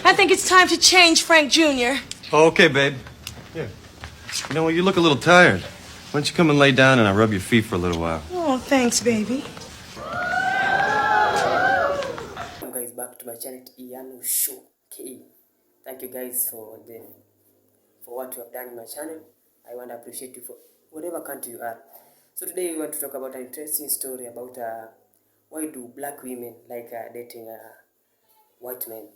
I think it's time to change, Frank Jr. Oh, okay, babe. Here. You know what? You look a little tired. Why don't you come and lay down and I'll rub your feet for a little while? Oh, thanks, baby. Welcome guys back to my channel Iyanu Show KE. Thank you guys for what you have done in my channel. I want to appreciate you for whatever country you are. So today we want to talk about an interesting story about why do black women like dating white men.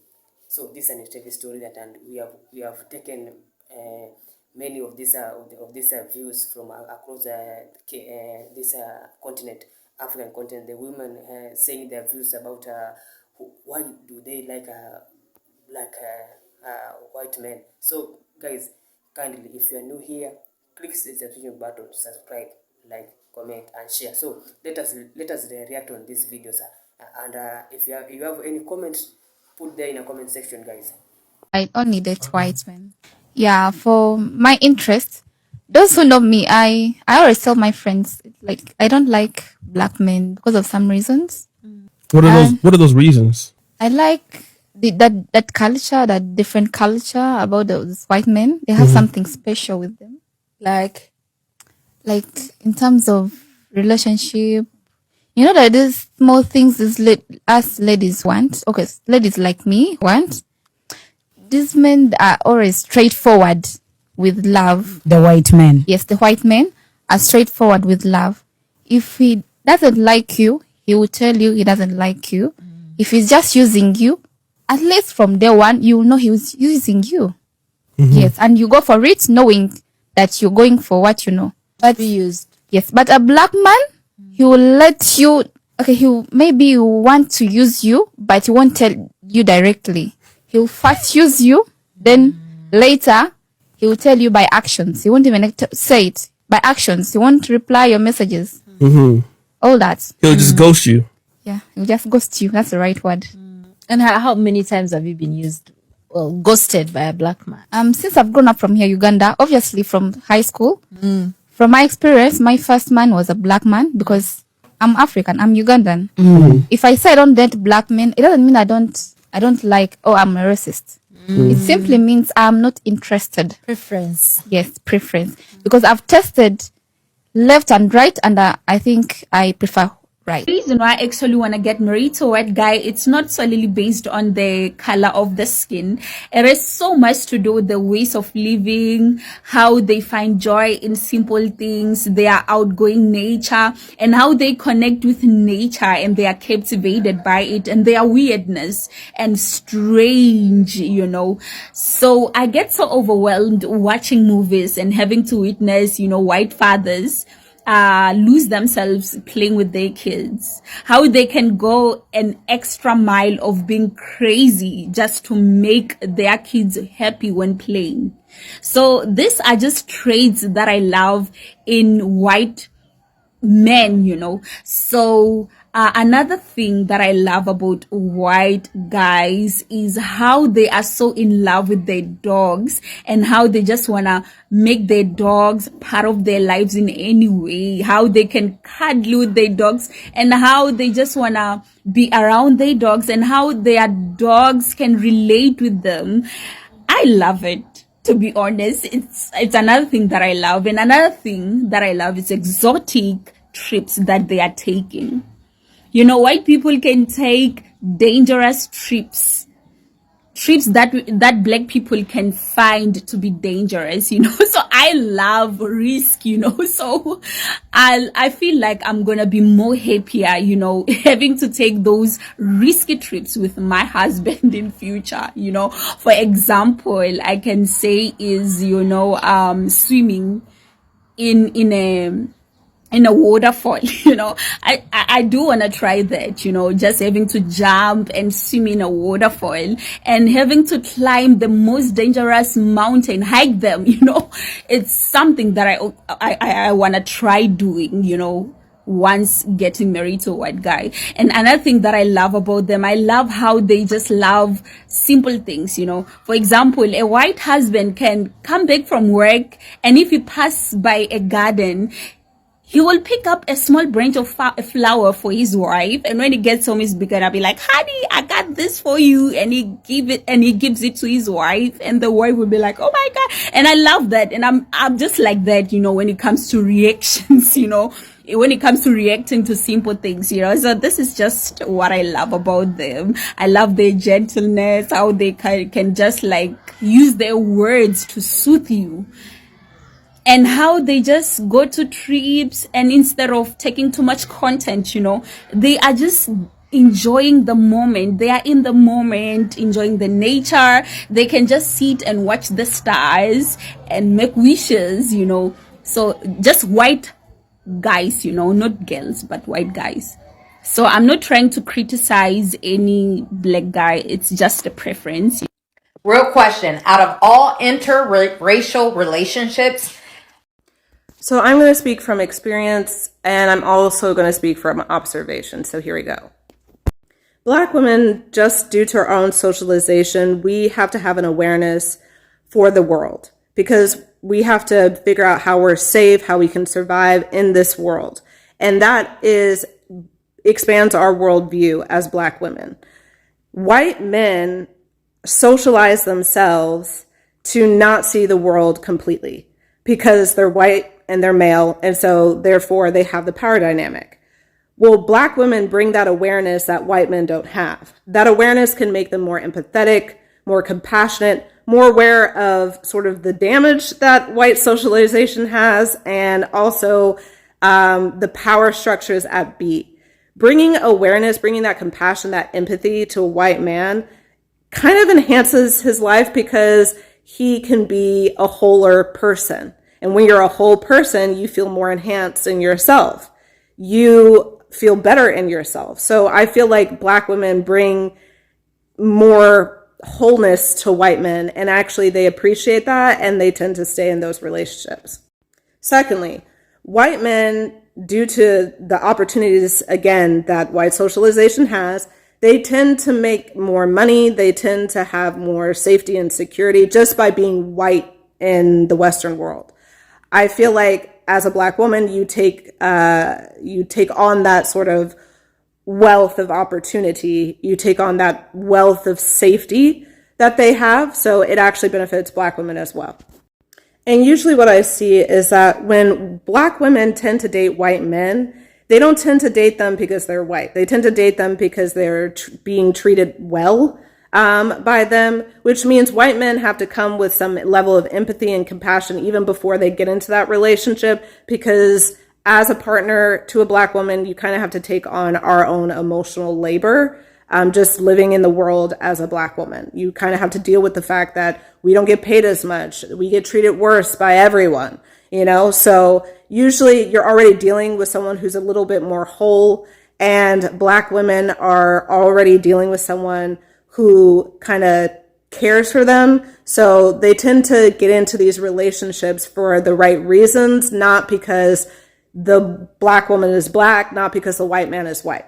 So this is an interesting story that, and we have taken many of these views from across this continent, African continent. The women saying their views about why do they like black white men. So guys, kindly, if you are new here, click the subscription button to subscribe, like, comment and share. So let us react on these videos, and if you have any comments, put there in the comment section, guys. I only date white men. Yeah, for my interest, those who know me, I always tell my friends, like, I don't like black men because of some reasons. What are those reasons? I like that culture, that different culture about those white men. They have something special with them. Like in terms of relationship, you know that these small things us ladies want. Okay, ladies like me want. These men are always straightforward with love. The white men. Yes, the white men are straightforward with love. If he doesn't like you, he will tell you he doesn't like you. If he's just using you, at least from day one, you will know he was using you. Yes, and you go for it knowing that you're going for what you know. But Be used. yes, but a black man, he will let you, okay, maybe want to use you, but he won't tell you directly. He'll first use you, then later he will tell you by actions. He won't even say it. By actions, he won't reply your messages. All that. He'll just ghost you. Yeah, he'll just ghost you. That's the right word. And how many times have you been ghosted by a black man? Since I've grown up from here, Uganda, obviously from high school, from my experience, my first man was a black man because I'm African, I'm Ugandan. If I say I don't date black men, it doesn't mean I don't like, oh, I'm a racist. It simply means I'm not interested. Preference. Yes, preference. Because I've tested left and right, and I think I prefer right. The reason why I actually want to get married to a white guy, it's not solely based on the color of the skin. It has so much to do with the ways of living, how they find joy in simple things, their outgoing nature, and how they connect with nature and they are captivated by it, and their weirdness and strange, you know. So I get so overwhelmed watching movies and having to witness, you know, white fathers lose themselves playing with their kids, how they can go an extra mile of being crazy just to make their kids happy when playing. So these are just traits that I love in white men, you know. So another thing that I love about white guys is how they are so in love with their dogs and how they just want to make their dogs part of their lives in any way, how they can cuddle with their dogs and how they just want to be around their dogs and how their dogs can relate with them. I love it. To be honest, it's another thing that I love. And another thing that I love is exotic trips that they are taking. You know, white people can take dangerous trips that black people can find to be dangerous, you know. So I love risk, you know. So I feel like I'm gonna be more happier, you know, having to take those risky trips with my husband in future, you know. For example, I can say is, you know, swimming in a waterfall, you know. I do want to try that, you know, just having to jump and swim in a waterfall and having to climb the most dangerous mountain, hike them, you know. It's something that I want to try doing, you know, once getting married to a white guy. And another thing that I love about them, I love how they just love simple things, you know. For example, a white husband can come back from work and if he passes by a garden, he will pick up a small branch of a flower for his wife, and when he gets home, he's gonna be like, honey, I got this for you, and he gives it to his wife, and the wife will be like, oh my god. And I love that, and I'm just like that, when it comes to reactions, when it comes to reacting to simple things, so this is just what I love about them. I love their gentleness, how they can just like use their words to soothe you, and how they just go to trips, and instead of taking too much content, they are just enjoying the moment. They are in the moment, enjoying the nature. They can just sit and watch the stars and make wishes, so just white guys, not girls, but white guys. So I'm not trying to criticize any black guy, it's just a preference. Real question, out of all interracial relationships. So I'm going to speak from experience, and I'm also going to speak from observation. So here we go. Black women, just due to our own socialization, we have to have an awareness for the world, because we have to figure out how we're safe, how we can survive in this world. And that expands our worldview as Black women. White men socialize themselves to not see the world completely because they're white and they're male, and so therefore they have the power dynamic. Well, Black women bring that awareness that white men don't have. That awareness can make them more empathetic, more compassionate, more aware of sort of the damage that white socialization has, and also the power structures at B. Bringing awareness, bringing that compassion, that empathy to a white man kind of enhances his life, because he can be a wholer person. And when you're a whole person, you feel more enhanced in yourself. You feel better in yourself. So I feel like Black women bring more wholeness to white men, and actually they appreciate that, and they tend to stay in those relationships. Secondly, white men, due to the opportunities, again, that white socialization has, they tend to make more money. They tend to have more safety and security just by being white in the Western world. I feel like as a Black woman, you take on that sort of wealth of opportunity. You take on that wealth of safety that they have. So it actually benefits Black women as well. And usually what I see is that when Black women tend to date white men, they don't tend to date them because they're white. They tend to date them because they're being treated well by them, which means white men have to come with some level of empathy and compassion even before they get into that relationship, because as a partner to a Black woman, you kind of have to take on our own emotional labor. Just living in the world as a Black woman, you kind of have to deal with the fact that we don't get paid as much. We get treated worse by everyone, so usually you're already dealing with someone who's a little bit more whole, and Black women are already dealing with someone who kind of cares for them. So they tend to get into these relationships for the right reasons, not because the Black woman is Black, not because the white man is white.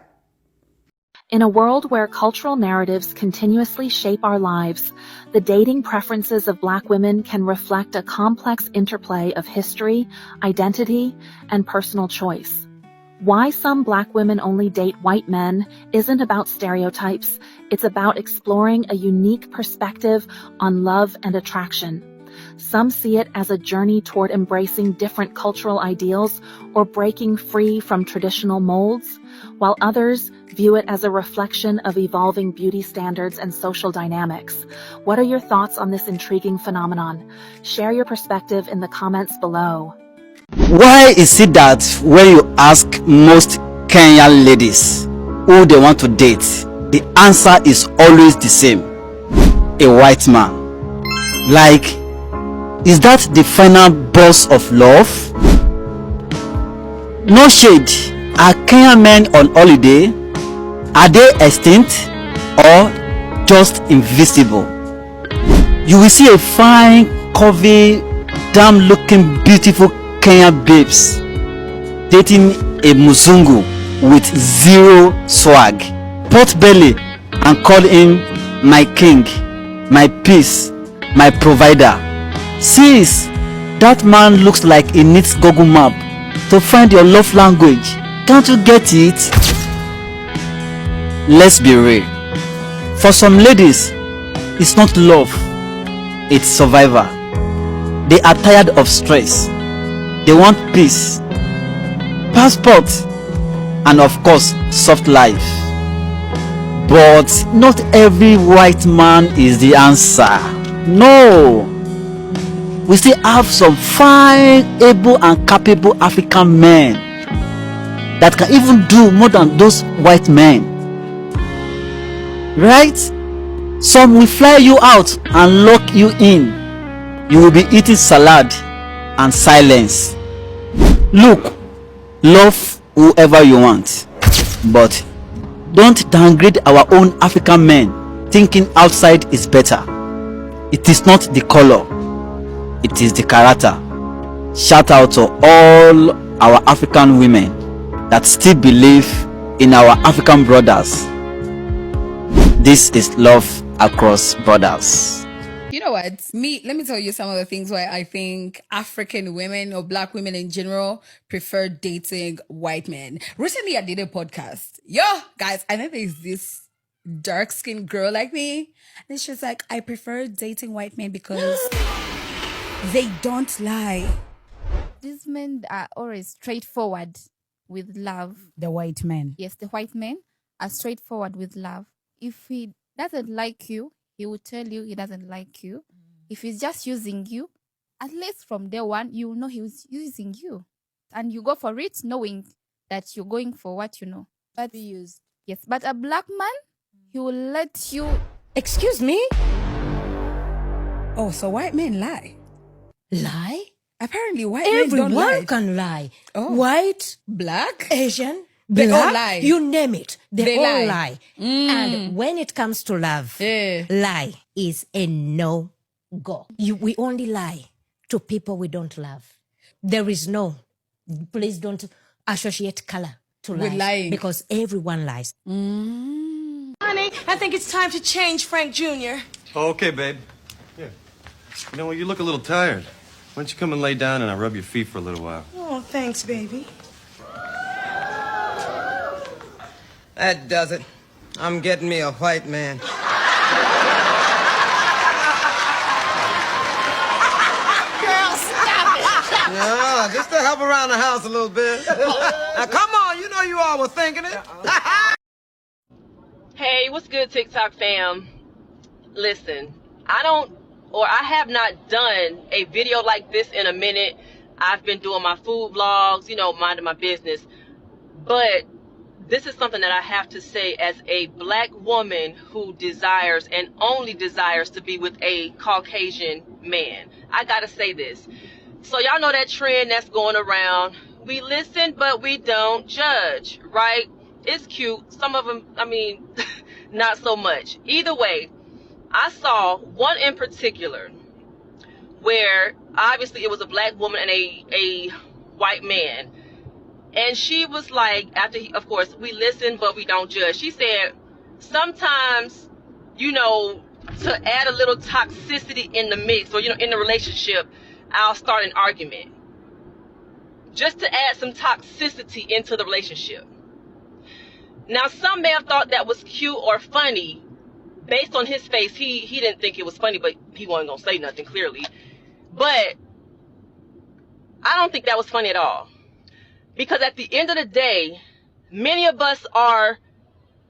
In a world where cultural narratives continuously shape our lives, the dating preferences of Black women can reflect a complex interplay of history, identity, and personal choice. Why some Black women only date white men isn't about stereotypes. It's about exploring a unique perspective on love and attraction. Some see it as a journey toward embracing different cultural ideals or breaking free from traditional molds, while others view it as a reflection of evolving beauty standards and social dynamics. What are your thoughts on this intriguing phenomenon? Share your perspective in the comments below. Why is it that when you ask most Kenyan ladies who they want to date, the answer is always the same? A white man. Like, is that the final boss of love? No shade. Are Kenyan men on holiday? Are they extinct or just invisible? You will see a fine, curvy, damn-looking, beautiful Kenyan babes dating a Muzungu with zero swag, pot belly, and call him my king, my peace, my provider. Sis, that man looks like he needs Google Map to find your love language. Can't you get it? Let's be real. For some ladies, it's not love, it's survival. They are tired of stress. They want peace, passport, and of course, soft life. But not every white man is the answer. No. We still have some fine, able and capable African men that can even do more than those white men. Right? Some will fly you out and lock you in. You will be eating salad and silence. Look, love whoever you want, but don't downgrade our own African men thinking outside is better. It is not the color, it is the character. Shout out to all our African women that still believe in our African brothers. This is love across borders. You know what? Let me tell you some of the things why I think African women or black women in general prefer dating white men. Recently, I did a podcast. Guys, I know there's this dark-skinned girl like me. And she's like, I prefer dating white men because they don't lie. These men are always straightforward with love. The white men. Yes, the white men are straightforward with love. If he doesn't like you, he will tell you he doesn't like you. If he's just using you, at least from day one, you know he was using you. And you go for it knowing that you're going for what you know. But be used. Yes, but a black man, he will let you... Excuse me? Oh, so white men lie? Lie? Apparently white men don't lie. Everyone can lie. Oh. White, Black? Asian, They black, all lie. you name it. They all lie. lie. And when it comes to love, lie is a no-go. We only lie to people we don't love. There is no, please don't associate color to With lies. lying. Because everyone lies. Honey, I think it's time to change Frank Jr. Okay, babe. Yeah. You know, you look a little tired. Why don't you come and lay down and I'll rub your feet for a little while? Oh, thanks, baby. That does it. I'm getting me a white man. Girl, stop it. No, just to help around the house a little bit. Now, come on, you know you all were thinking it. Hey, what's good, TikTok fam? Listen, I have not done a video like this in a minute. I've been doing my food vlogs, minding my business. But this is something that I have to say as a black woman who desires and only desires to be with a Caucasian man. I gotta say this. So y'all know that trend that's going around. We listen, but we don't judge, right? It's cute. Some of them, not so much. Either way, I saw one in particular where obviously it was a black woman and a white man. And she was like, of course, we listen, but we don't judge. She said, sometimes, to add a little toxicity in the mix or, in the relationship, I'll start an argument. Just to add some toxicity into the relationship. Now, some may have thought that was cute or funny. Based on his face, he didn't think it was funny, but he wasn't going to say nothing, clearly. But I don't think that was funny at all. Because at the end of the day, many of us are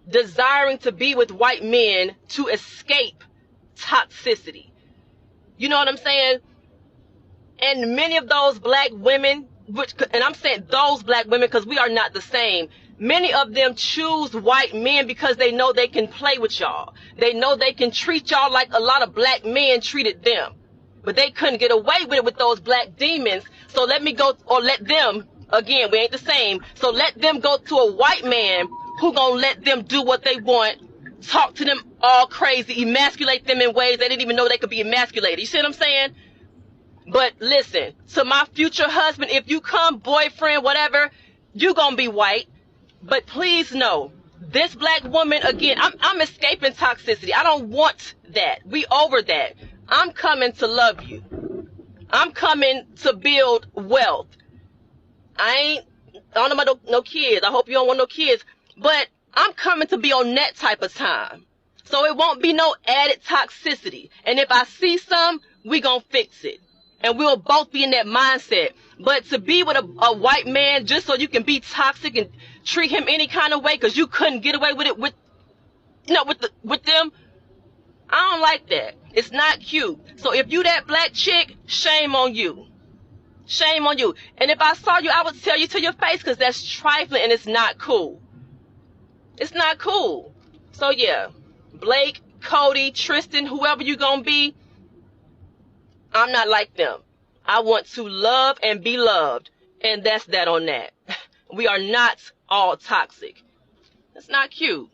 desiring to be with white men to escape toxicity. You know what I'm saying? And many of those black women, and I'm saying those black women because we are not the same. Many of them choose white men because they know they can play with y'all. They know they can treat y'all like a lot of black men treated them. But they couldn't get away with it with those black demons. So let them, again, we ain't the same. So let them go to a white man who gonna let them do what they want, talk to them all crazy, emasculate them in ways they didn't even know they could be emasculated. You see what I'm saying? But listen, to my future husband, if you come, boyfriend, whatever, you gonna be white. But please know, this black woman, again, I'm escaping toxicity. I don't want that. We over that. I'm coming to love you. I'm coming to build wealth. I don't know about no kids. I hope you don't want no kids. But I'm coming to be on that type of time. So it won't be no added toxicity. And if I see some, we gonna fix it. And we'll both be in that mindset. But to be with a white man just so you can be toxic and treat him any kind of way because you couldn't get away with it with them, I don't like that. It's not cute. So if you that black chick, shame on you. Shame on you. And if I saw you, I would tell you to your face because that's trifling and it's not cool. It's not cool. So yeah, Blake, Cody, Tristan, whoever you gonna be, I'm not like them. I want to love and be loved. And that's that on that. We are not all toxic. It's not cute.